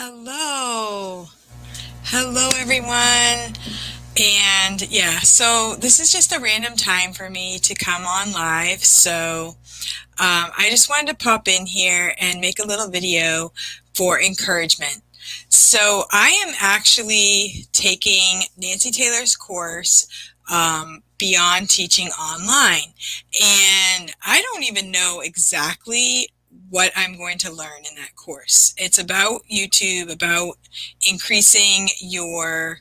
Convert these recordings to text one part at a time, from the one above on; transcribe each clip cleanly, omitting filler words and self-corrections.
Hello. Hello, everyone. And yeah, so this is just a random time for me to come on live. I just wanted to pop in here and make a little video for encouragement. So I am actually taking Nancy Taylor's course, Beyond Teaching Online. And I don't even know exactly what I'm going to learn in that course. It's about YouTube, about increasing your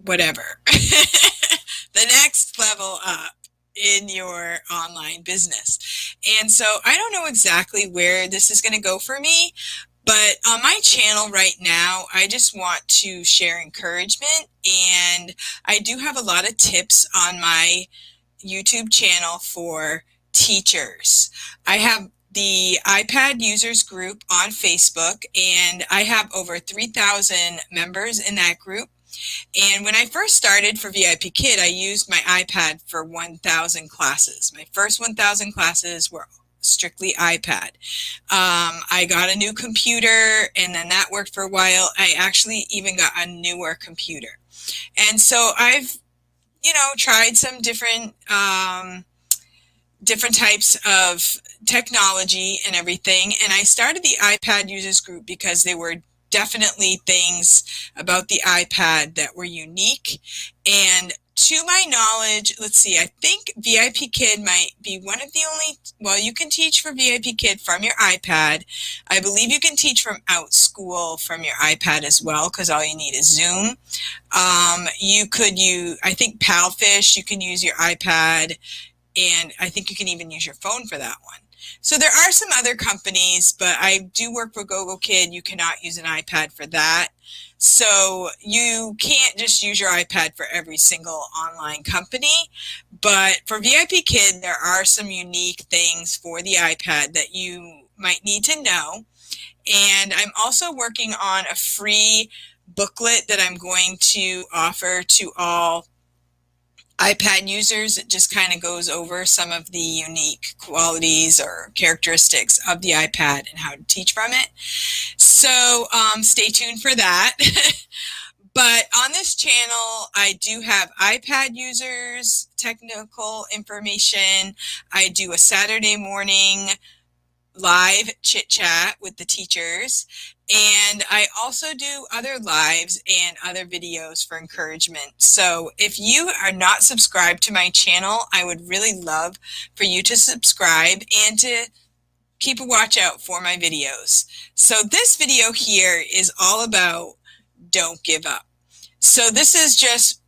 whatever, the next level up in your online business. And so I don't know exactly where this is going to go for me, but on my channel right now, I just want to share encouragement. And I do have a lot of tips on my YouTube channel for teachers. I have the iPad users group on Facebook, and I have over 3,000 members in that group. And when I first started for VIP Kid, I used my iPad for 1,000 classes. My first 1,000 classes were strictly iPad. I got a new computer, and then that worked for a while. I actually even got a newer computer. And so I've, tried some different types of technology and everything. And I started the iPad users group because there were definitely things about the iPad that were unique. And to my knowledge, let's see, I think VIP Kid might be one of the only, well, you can teach for VIP Kid from your iPad. I believe you can teach from OutSchool from your iPad as well, because all you need is Zoom. You could use, I think Palfish, you can use your iPad, and I think you can even use your phone for that one. So there are some other companies, but I do work for GoGoKid. You cannot use an iPad for that. So you can't just use your iPad for every single online company. But for VIP Kid, there are some unique things for the iPad that you might need to know. And I'm also working on a free booklet that I'm going to offer to all iPad users. It just kind of goes over some of the unique qualities or characteristics of the iPad and how to teach from it. So stay tuned for that. But on this channel, I do have iPad users, technical information. I do a Saturday morning live chit chat with the teachers. And I also do other lives and other videos for encouragement. So if you are not subscribed to my channel, I would really love for you to subscribe and to keep a watch out for my videos. So this video here is all about don't give up. So this is just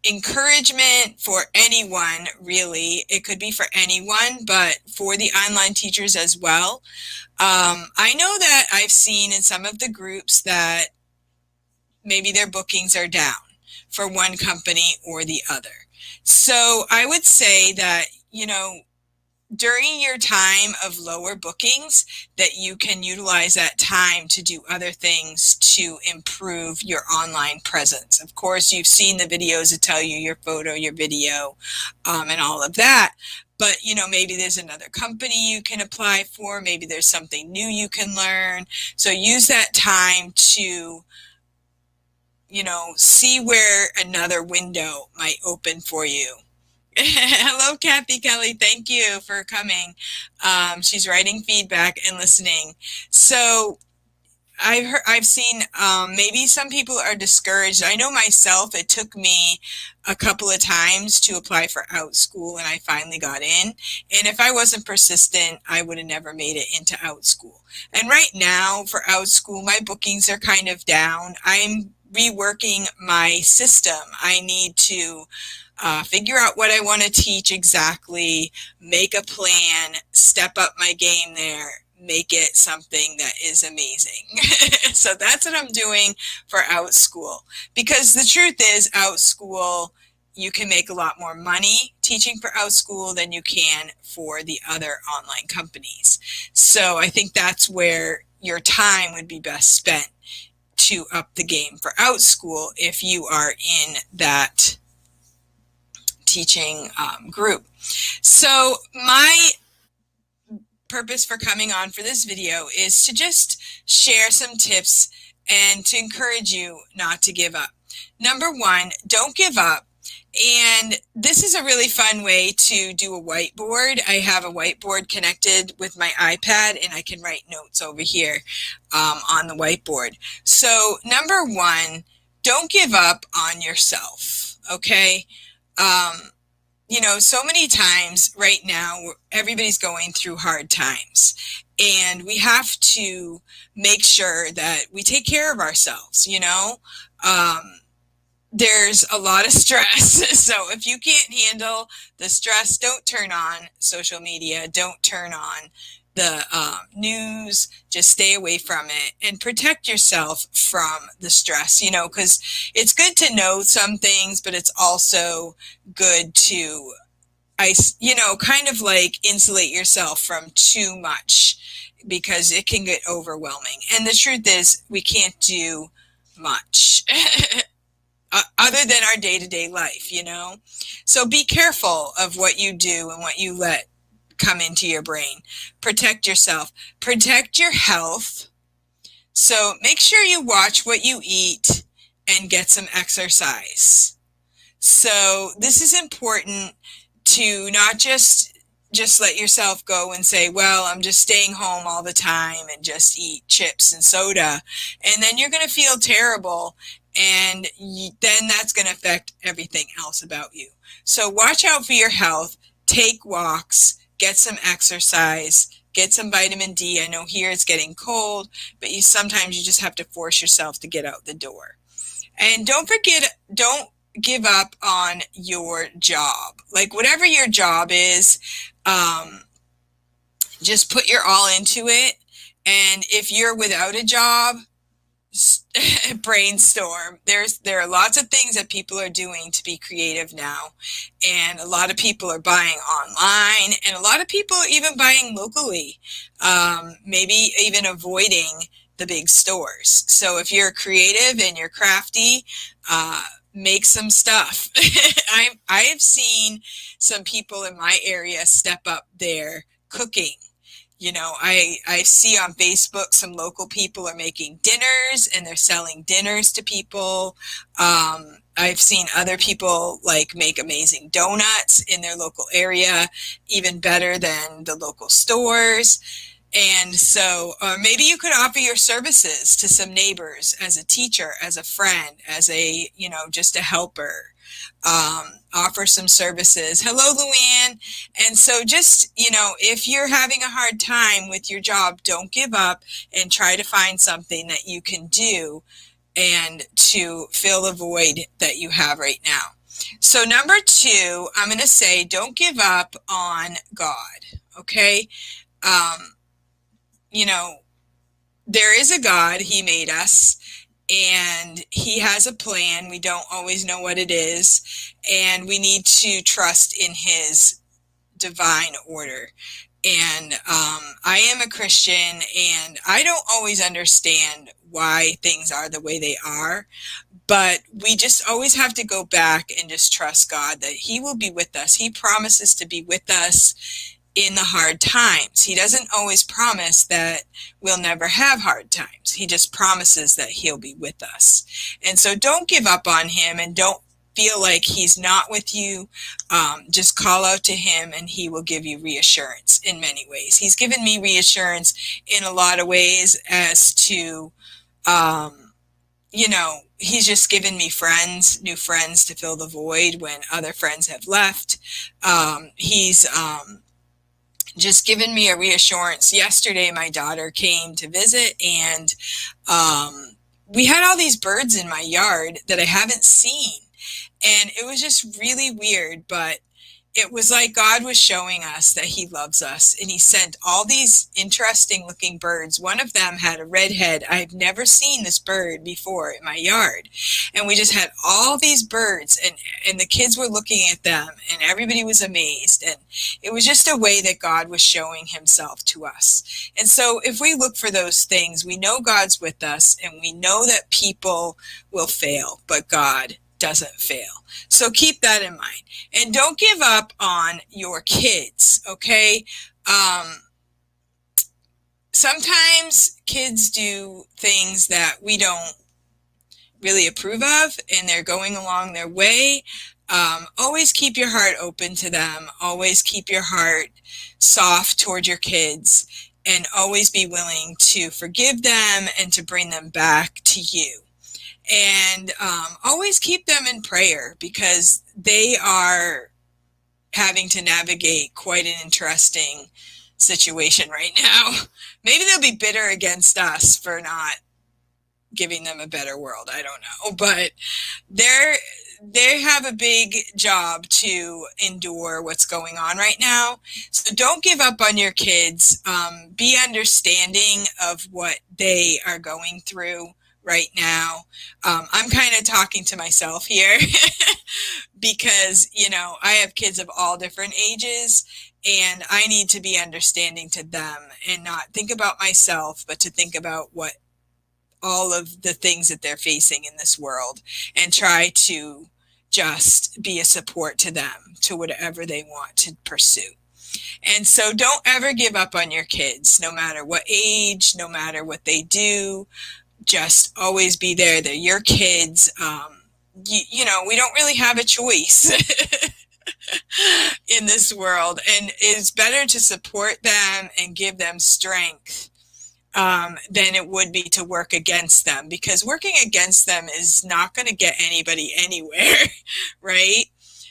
encouragement for anyone, really. It could be for anyone, but for the online teachers as well. I know that I've seen in some of the groups that maybe their bookings are down for one company or the other. So I would say that, during your time of lower bookings, that you can utilize that time to do other things to improve your online presence. Of course, you've seen the videos that tell you your photo, your video, and all of that. But, maybe there's another company you can apply for. Maybe there's something new you can learn. So use that time to, see where another window might open for you. Hello, Kathy Kelly. Thank you for coming. She's writing feedback and listening. So I've seen maybe some people are discouraged. I know myself, it took me a couple of times to apply for OutSchool, and I finally got in. And if I wasn't persistent, I would have never made it into OutSchool. And right now for OutSchool, my bookings are kind of down. I'm reworking my system. I need to figure out what I want to teach exactly, make a plan, step up my game there, make it something that is amazing. So that's what I'm doing for OutSchool. Because the truth is, OutSchool, you can make a lot more money teaching for OutSchool than you can for the other online companies. So I think that's where your time would be best spent to up the game for OutSchool if you are in that teaching group. So my purpose for coming on for this video is to just share some tips and to encourage you not to give up. Number one, don't give up. And this is a really fun way to do a whiteboard. I have a whiteboard connected with my iPad, and I can write notes over here on the whiteboard. So number one, don't give up on yourself, okay? You know, so many times right now, everybody's going through hard times, and we have to make sure that we take care of ourselves, you know? There's a lot of stress. So if you can't handle the stress, don't turn on social media. Don't turn on the news. Just stay away from it and protect yourself from the stress, you know, because it's good to know some things, but it's also good to, you know, kind of like insulate yourself from too much, because it can get overwhelming. And the truth is, we can't do much. Other than our day-to-day life, you know? So be careful of what you do and what you let come into your brain. Protect yourself. Protect your health. So make sure you watch what you eat and get some exercise. So this is important to not just let yourself go and say, well, I'm just staying home all the time and just eat chips and soda. And then you're going to feel terrible. And then that's going to affect everything else about you. So watch out for your health, take walks, get some exercise, get some vitamin D. I know here it's getting cold, but sometimes you just have to force yourself to get out the door. And don't give up on your job. Like whatever your job is, just put your all into it. And if you're without a job, brainstorm. There are lots of things that people are doing to be creative now, and a lot of people are buying online, and a lot of people are even buying locally, maybe even avoiding the big stores. So if you're creative and you're crafty, make some stuff. I have seen some people in my area step up their cooking. You know, I see on Facebook some local people are making dinners and they're selling dinners to people. I've seen other people like make amazing donuts in their local area, even better than the local stores. And so maybe you could offer your services to some neighbors as a teacher, as a friend, as a, you know, just a helper. Offer some services. Hello, Luann. And so just, you know, if you're having a hard time with your job, don't give up and try to find something that you can do and to fill the void that you have right now. So number two, I'm going to say, don't give up on God. Okay. You know, there is a God. He made us. And he has a plan. We don't always know what it is. And we need to trust in his divine order. And I am a Christian, and I don't always understand why things are the way they are. But we just always have to go back and just trust God that he will be with us. He promises to be with us in the hard times. He doesn't always promise that we'll never have hard times. He just promises that he'll be with us. And so don't give up on him, and don't feel like he's not with you. Just call out to him and he will give you reassurance in many ways. He's given me reassurance in a lot of ways as to, you know, he's just given me friends, new friends to fill the void when other friends have left. He's just given me a reassurance. Yesterday, my daughter came to visit, and we had all these birds in my yard that I haven't seen. And it was just really weird, but it was like God was showing us that he loves us, and he sent all these interesting looking birds. One of them had a red head. I've never seen this bird before in my yard. And we just had all these birds, and the kids were looking at them, and everybody was amazed. And it was just a way that God was showing himself to us. And so if we look for those things, we know God's with us, and we know that people will fail, but God doesn't fail. So keep that in mind. And don't give up on your kids, okay? sometimes kids do things that we don't really approve of, and they're going along their way. Always keep your heart open to them. Always keep your heart soft toward your kids, and always be willing to forgive them and to bring them back to you. And always keep them in prayer, because they are having to navigate quite an interesting situation right now. Maybe they'll be bitter against us for not giving them a better world. I don't know, but they have a big job to endure what's going on right now. So don't give up on your kids. Be understanding of what they are going through right now. I'm kind of talking to myself here because, I have kids of all different ages, and I need to be understanding to them and not think about myself, but to think about what all of the things that they're facing in this world, and try to just be a support to them to whatever they want to pursue. And so don't ever give up on your kids, no matter what age, no matter what they do. Just always be there. They're your kids. We don't really have a choice in this world, and it's better to support them and give them strength than it would be to work against them, because working against them is not going to get anybody anywhere, right?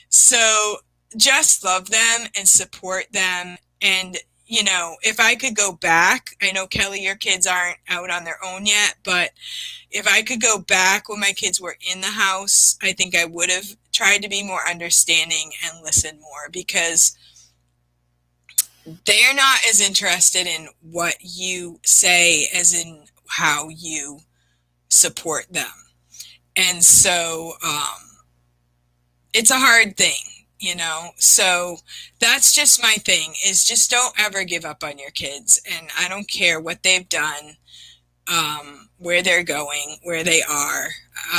So just love them and support them. And, if I could go back, I know, Kelly, your kids aren't out on their own yet, but if I could go back when my kids were in the house, I think I would have tried to be more understanding and listen more, because they're not as interested in what you say as in how you support them. And so it's a hard thing, so that's just my thing, is just don't ever give up on your kids. And I don't care what they've done, where they're going, where they are,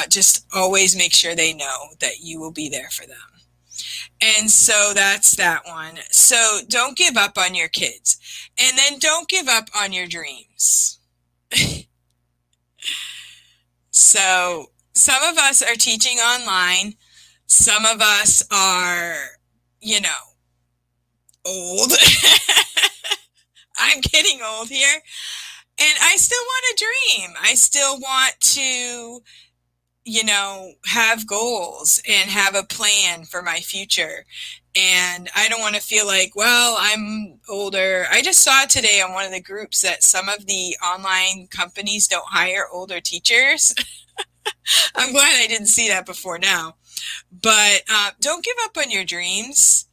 just always make sure they know that you will be there for them. And so that's that one. So don't give up on your kids. And then don't give up on your dreams. So some of us are teaching online. Some of us are, old. I'm getting old here. And I still want to dream. I still want to have goals and have a plan for my future. And I don't want to feel like, well, I'm older. I just saw today on one of the groups that some of the online companies don't hire older teachers. I'm glad I didn't see that before now. But don't give up on your dreams.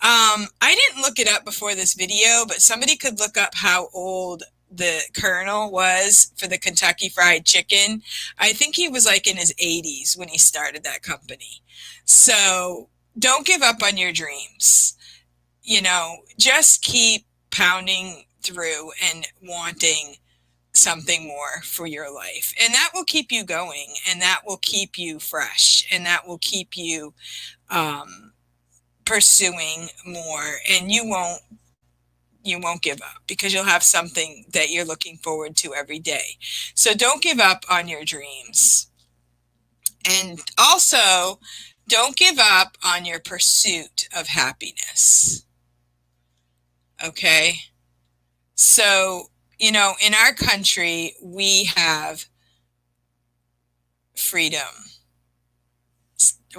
I didn't look it up before this video, but somebody could look up how old the Colonel was for the Kentucky Fried Chicken. I think he was like in his 80s when he started that company. So don't give up on your dreams. Just keep pounding through and wanting something more for your life. And that will keep you going, and that will keep you fresh, and that will keep you pursuing more, and you won't give up, because you'll have something that you're looking forward to every day. So don't give up on your dreams. And also, don't give up on your pursuit of happiness. Okay? So, in our country, we have freedom.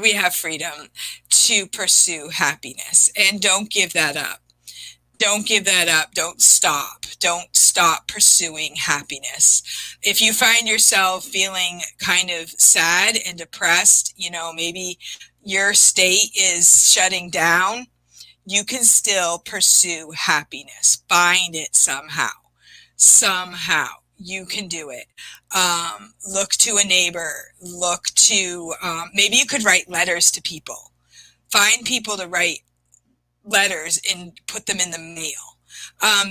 We have freedom to pursue happiness, and don't give that up. Don't give that up. Don't stop. Don't stop pursuing happiness. If you find yourself feeling kind of sad and depressed, maybe your state is shutting down, you can still pursue happiness. Find it somehow. Somehow. You can do it. Look to a neighbor. Look to, maybe you could write letters to people. Find people to write letters and put them in the mail.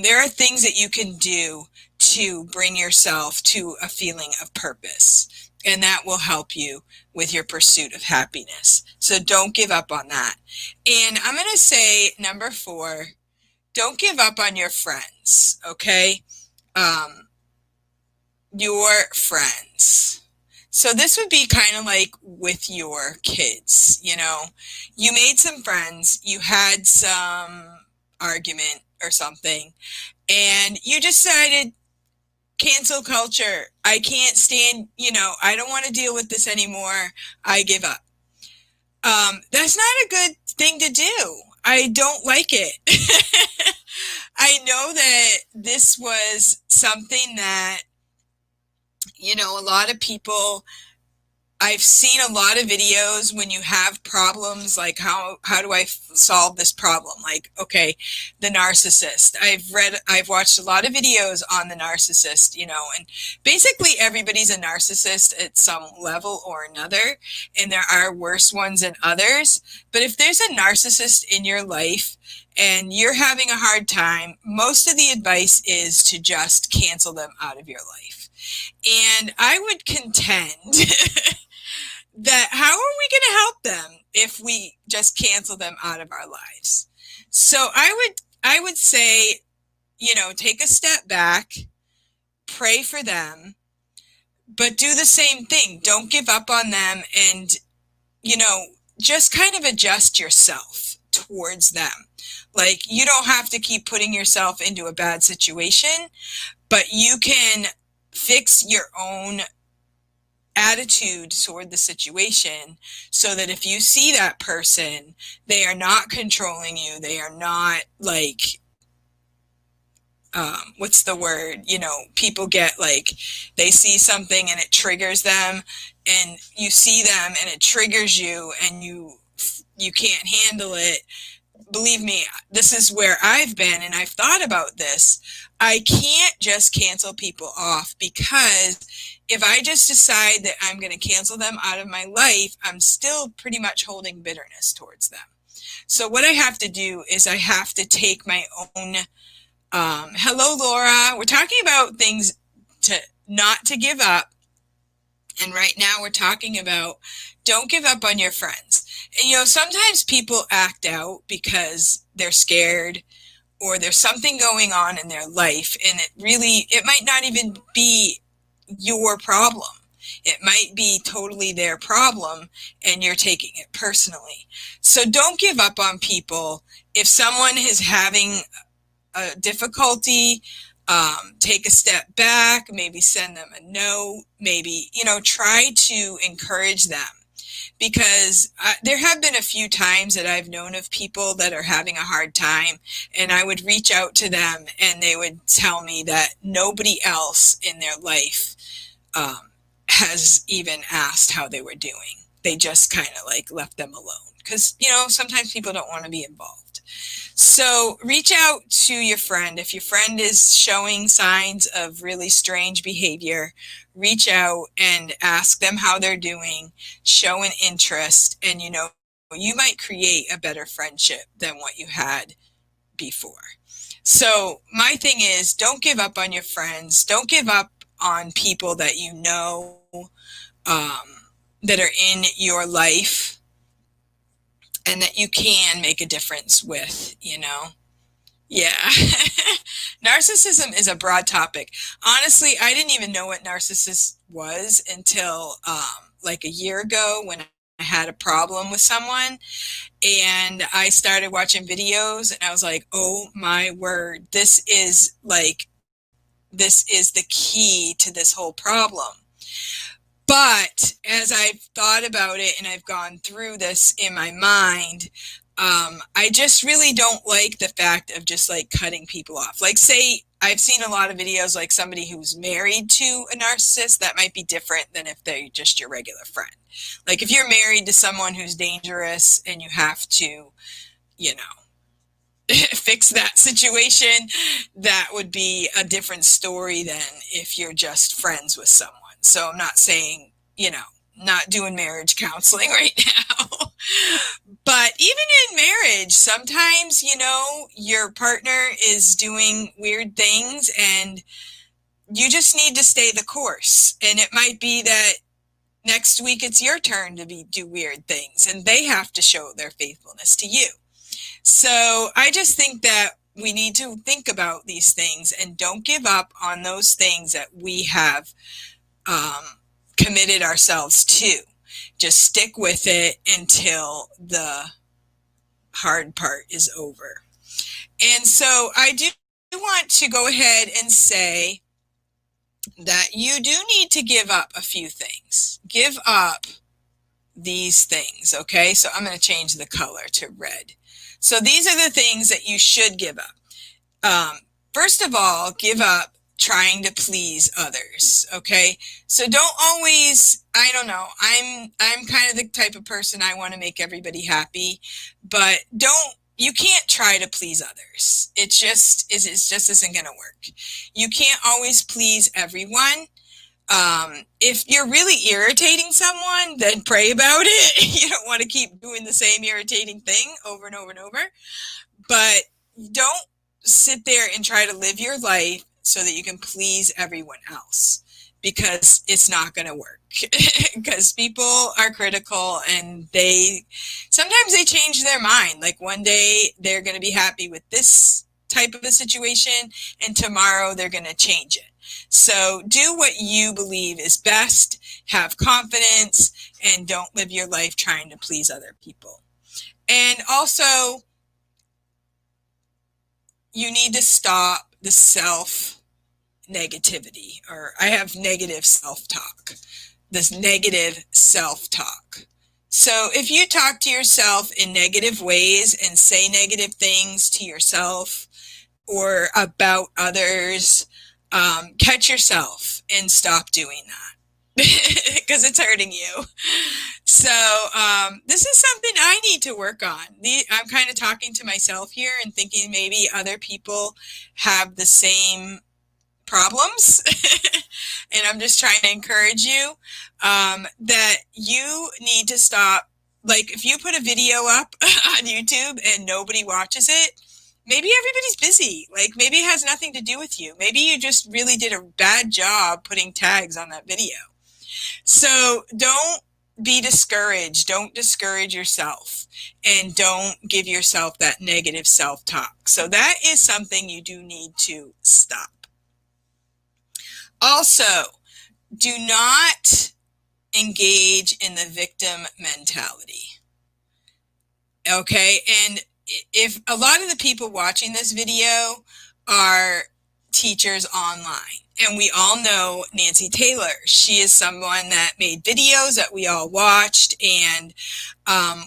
There are things that you can do to bring yourself to a feeling of purpose, and that will help you with your pursuit of happiness. So don't give up on that. And I'm going to say number 4, don't give up on your friends, okay? um, your friends. So this would be kind of like with your kids, you know, you made some friends, you had some argument or something, and you decided cancel culture. I can't stand, you know, I don't want to deal with this anymore. I give up. That's not a good thing to do. I don't like it. I know that this was something that, you know, a lot of people, I've seen a lot of videos when you have problems, like how do I solve this problem? Like, okay, the narcissist. I've watched a lot of videos on the narcissist, you know, and basically everybody's a narcissist at some level or another, and there are worse ones than others. But if there's a narcissist in your life and you're having a hard time, most of the advice is to just cancel them out of your life. And I would contend that how are we going to help them if we just cancel them out of our lives? So I would say, you know, take a step back, pray for them, but do the same thing. Don't give up on them, and, you know, just kind of adjust yourself towards them. Like, you don't have to keep putting yourself into a bad situation, but you can fix your own attitude toward the situation so that if you see that person, they are not controlling you. They are not like, what's the word? You know, people get like, they see something and it triggers them, and you see them and it triggers you, and you can't handle it. Believe me, this is where I've been, and I've thought about this. I can't just cancel people off, because if I just decide that I'm going to cancel them out of my life, I'm still pretty much holding bitterness towards them. So what I have to do is I have to take my own, hello, Laura. We're talking about things to not to give up. And right now we're talking about don't give up on your friends. And, you know, sometimes people act out because they're scared or there's something going on in their life, and it might not even be your problem. It might be totally their problem, and you're taking it personally. So don't give up on people. If someone is having a difficulty, take a step back, maybe send them a note, maybe, you know, try to encourage them. Because there have been a few times that I've known of people that are having a hard time, and I would reach out to them and they would tell me that nobody else in their life has even asked how they were doing. They just kind of like left them alone, because, you know, sometimes people don't want to be involved. So reach out to your friend. If your friend is showing signs of really strange behavior, reach out and ask them how they're doing, show an interest, and, you know, you might create a better friendship than what you had before. So my thing is, don't give up on your friends. Don't give up on people that you know, that are in your life and that you can make a difference with, you know? Yeah. Narcissism is a broad topic. Honestly, I didn't even know what narcissist was until like a year ago, when I had a problem with someone and I started watching videos, and I was like, oh my word, this is the key to this whole problem. But as I've thought about it and I've gone through this in my mind, I just really don't like the fact of just like cutting people off. Like, say, I've seen a lot of videos like somebody who's married to a narcissist. That might be different than if they're just your regular friend. Like, if you're married to someone who's dangerous and you have to, you know, fix that situation, that would be a different story than if you're just friends with someone. So I'm not saying, you know, not doing marriage counseling right now. But even in marriage, sometimes, you know, your partner is doing weird things and you just need to stay the course. And it might be that next week it's your turn to do weird things, and they have to show their faithfulness to you. So I just think that we need to think about these things and don't give up on those things that we have committed ourselves to. Just stick with it until the hard part is over. And so I do want to go ahead and say that you do need to give up a few things. Give up these things, okay? So I'm going to change the color to red. So these are the things that you should give up. First of all, give up trying to please others, okay? So don't always, I don't know, I'm kind of the type of person, I want to make everybody happy, but you can't try to please others. It just isn't going to work. You can't always please everyone. If you're really irritating someone, then pray about it. You don't want to keep doing the same irritating thing over and over and over. But don't sit there and try to live your life so that you can please everyone else, because it's not going to work. Because people are critical, and sometimes they change their mind. Like one day they're going to be happy with this type of a situation, and tomorrow they're going to change it. So do what you believe is best, have confidence, and don't live your life trying to please other people. And also, you need to stop the self-negativity, or I have negative self-talk, this negative self-talk. So if you talk to yourself in negative ways and say negative things to yourself or about others, catch yourself and stop doing that, because it's hurting you. So this is something I need to work on. I'm kind of talking to myself here and thinking maybe other people have the same problems. And I'm just trying to encourage you that you need to stop. Like if you put a video up on YouTube and nobody watches it, maybe everybody's busy. Like maybe it has nothing to do with you. Maybe you just really did a bad job putting tags on that video. So don't be discouraged. Don't discourage yourself, and don't give yourself that negative self-talk. So that is something you do need to stop. Also, do not engage in the victim mentality. Okay, and if a lot of the people watching this video are teachers online, and we all know Nancy Taylor, she is someone that made videos that we all watched, and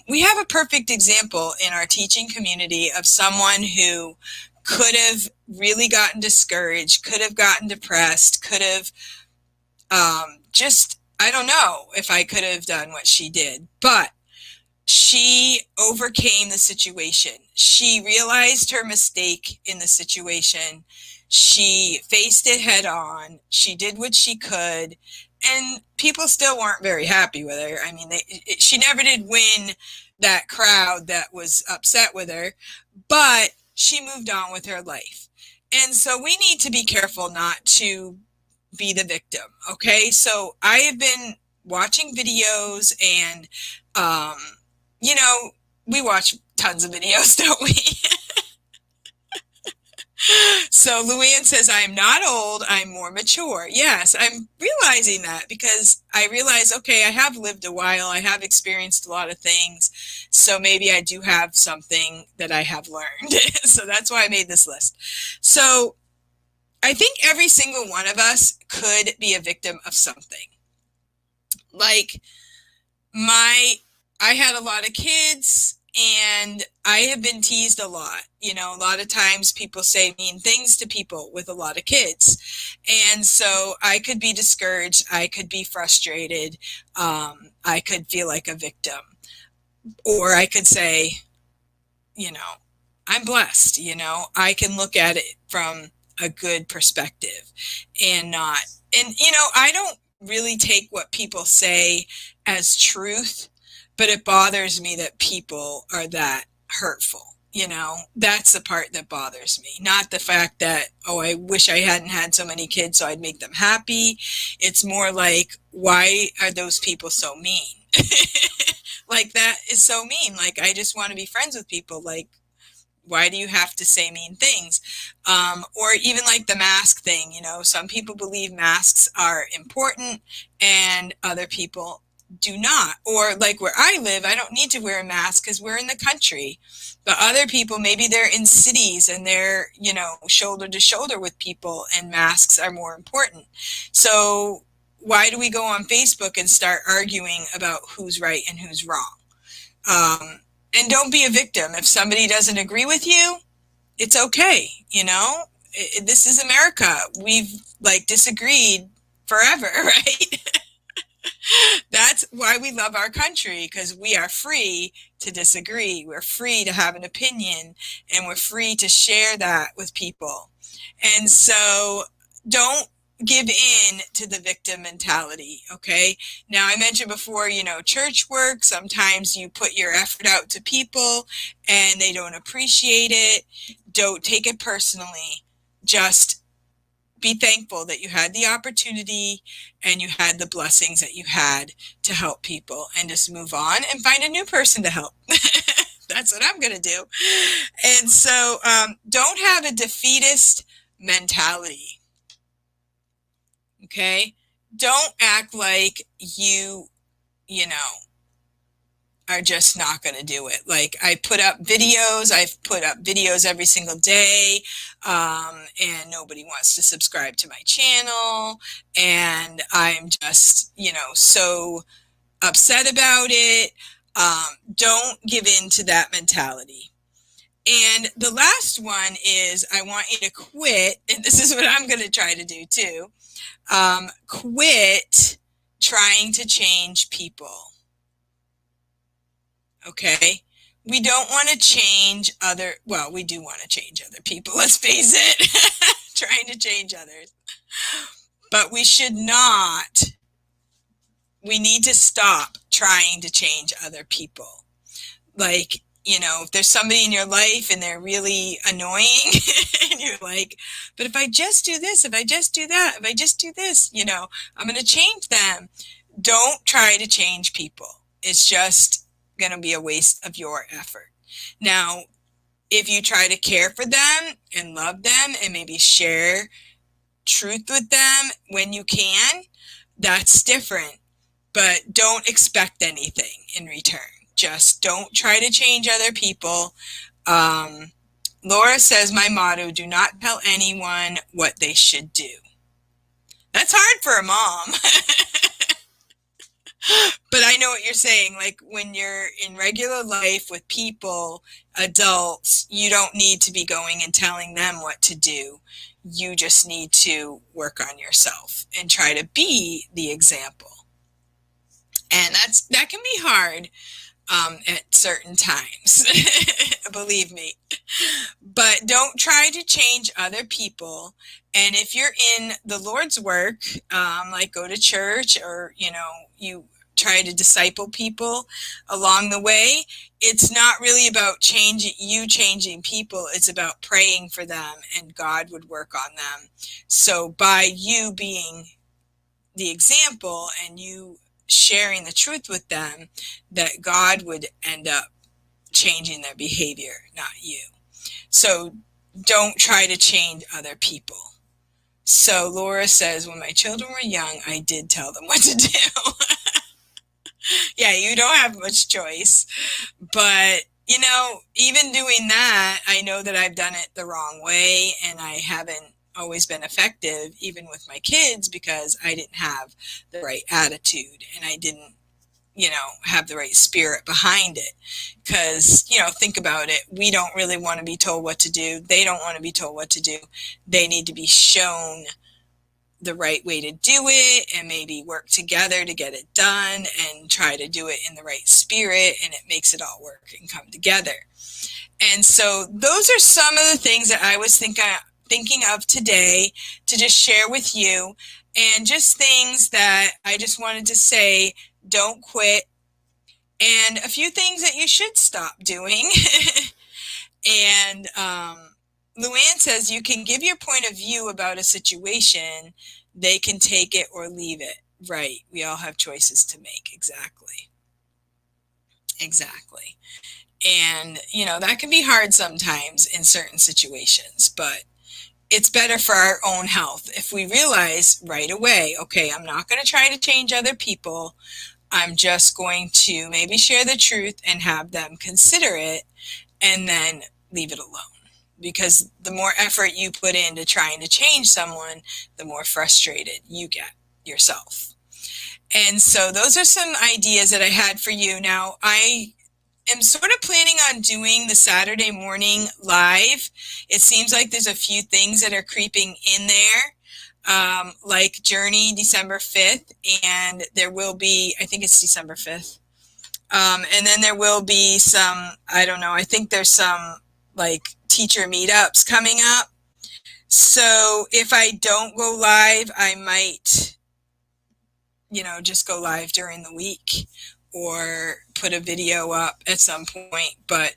we have a perfect example in our teaching community of someone who could have really gotten discouraged, could have gotten depressed, could have I don't know if I could have done what she did, but she overcame the situation. She realized her mistake in the situation. She faced it head on. She did what she could, and people still weren't very happy with her. I mean, she never did win that crowd that was upset with her, but she moved on with her life. And so we need to be careful not to be the victim. Okay. So I have been watching videos, and, we watch tons of videos, don't we? So Luann says, I am not old, I'm more mature. Yes, I'm realizing that, because I realize, okay, I have lived a while, I have experienced a lot of things, so maybe I do have something that I have learned. So that's why I made this list. So I think every single one of us could be a victim of something. Like I had a lot of kids, and I have been teased a lot. A lot of times people say mean things to people with a lot of kids. And so I could be discouraged. I could be frustrated. I could feel like a victim. Or I could say, I'm blessed. I can look at it from a good perspective and I don't really take what people say as truth, but it bothers me that people are that hurtful. That's the part that bothers me. Not the fact that, oh, I wish I hadn't had so many kids so I'd make them happy. It's more like, why are those people so mean? Like, that is so mean. Like, I just want to be friends with people. Like, Why do you have to say mean things? Or even like the mask thing, some people believe masks are important and other people do not. Or like where I live, I don't need to wear a mask because we're in the country. But other people, maybe they're in cities and they're, shoulder to shoulder with people and masks are more important. So why do we go on Facebook and start arguing about who's right and who's wrong? And don't be a victim. If somebody doesn't agree with you, it's okay. This is America. We've like disagreed forever, right? That's why we love our country, because we are free to disagree. We're free to have an opinion, and we're free to share that with people. And so don't give in to the victim mentality, okay? Now, I mentioned before, church work, sometimes you put your effort out to people and they don't appreciate it. Don't take it personally. Just be thankful that you had the opportunity and you had the blessings that you had to help people, and just move on and find a new person to help. That's what I'm going to do. And so don't have a defeatist mentality. Okay? Don't act like you are just not going to do it. Like I've put up videos every single day, and nobody wants to subscribe to my channel, and I'm just, so upset about it. Don't give in to that mentality. And the last one is, I want you to quit, and this is what I'm going to try to do too. Quit trying to change people. Okay? We don't want to change we do want to change other people, let's face it. Trying to change others. But we need to stop trying to change other people. Like, if there's somebody in your life and they're really annoying and you're like, but if I just do this, if I just do that, if I just do this, I'm going to change them. Don't try to change people. It's just going to be a waste of your effort. Now, if you try to care for them and love them and maybe share truth with them when you can, that's different. But don't expect anything in return. Just don't try to change other people. Laura says, my motto, do not tell anyone what they should do. That's hard for a mom. But I know what you're saying. Like when you're in regular life with people, adults, you don't need to be going and telling them what to do. You just need to work on yourself and try to be the example. And that can be hard at certain times, believe me. But don't try to change other people. And if you're in the Lord's work, like go to church, or you try to disciple people along the way, it's not really about changing people. It's about praying for them, and God would work on them. So by you being the example and you sharing the truth with them, that God would end up changing their behavior, not you. So don't try to change other people. So Laura says, when my children were young, I did tell them what to do. Yeah, you don't have much choice. But, even doing that, I know that I've done it the wrong way, and I haven't always been effective, even with my kids, because I didn't have the right attitude and I didn't, have the right spirit behind it. Because, think about it. We don't really want to be told what to do. They don't want to be told what to do. They need to be shown the right way to do it, and maybe work together to get it done and try to do it in the right spirit, and it makes it all work and come together. And so those are some of the things that I was thinking of today to just share with you, and just things that I just wanted to say. Don't quit, and a few things that you should stop doing. And Luann says, you can give your point of view about a situation. They can take it or leave it. Right. We all have choices to make. Exactly. And, that can be hard sometimes in certain situations, but it's better for our own health if we realize right away, okay, I'm not going to try to change other people. I'm just going to maybe share the truth and have them consider it and then leave it alone. Because the more effort you put into trying to change someone, the more frustrated you get yourself. And so those are some ideas that I had for you. Now, I am sort of planning on doing the Saturday morning live. It seems like there's a few things that are creeping in there, like Journey December 5th, and there will be, I think it's December 5th. And then there will be some, I don't know, I think there's some like teacher meetups coming up. So if I don't go live, I might, just go live during the week or put a video up at some point. But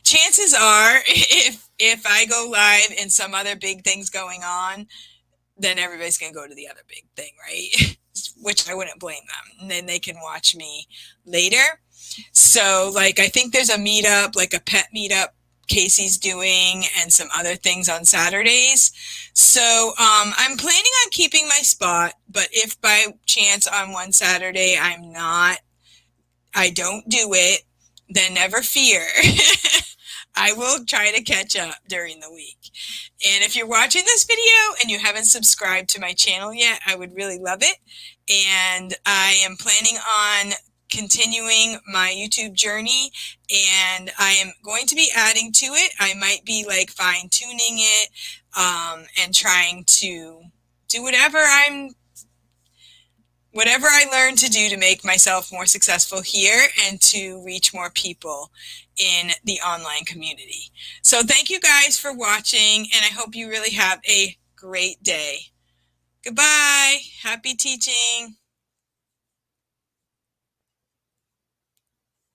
chances are, if I go live and some other big thing's going on, then everybody's going to go to the other big thing, right? Which I wouldn't blame them. And then they can watch me later. So, like, I think there's a meetup, like a pet meetup Casey's doing, and some other things on Saturdays. So, I'm planning on keeping my spot, but if by chance on one Saturday I don't do it, then never fear. I will try to catch up during the week. And if you're watching this video and you haven't subscribed to my channel yet, I would really love it. And I am planning on continuing my YouTube journey, and I am going to be adding to it. I might be like fine tuning it, and trying to do whatever I learn to do to make myself more successful here and to reach more people in the online community. So thank you guys for watching, and I hope you really have a great day. Goodbye. Happy teaching.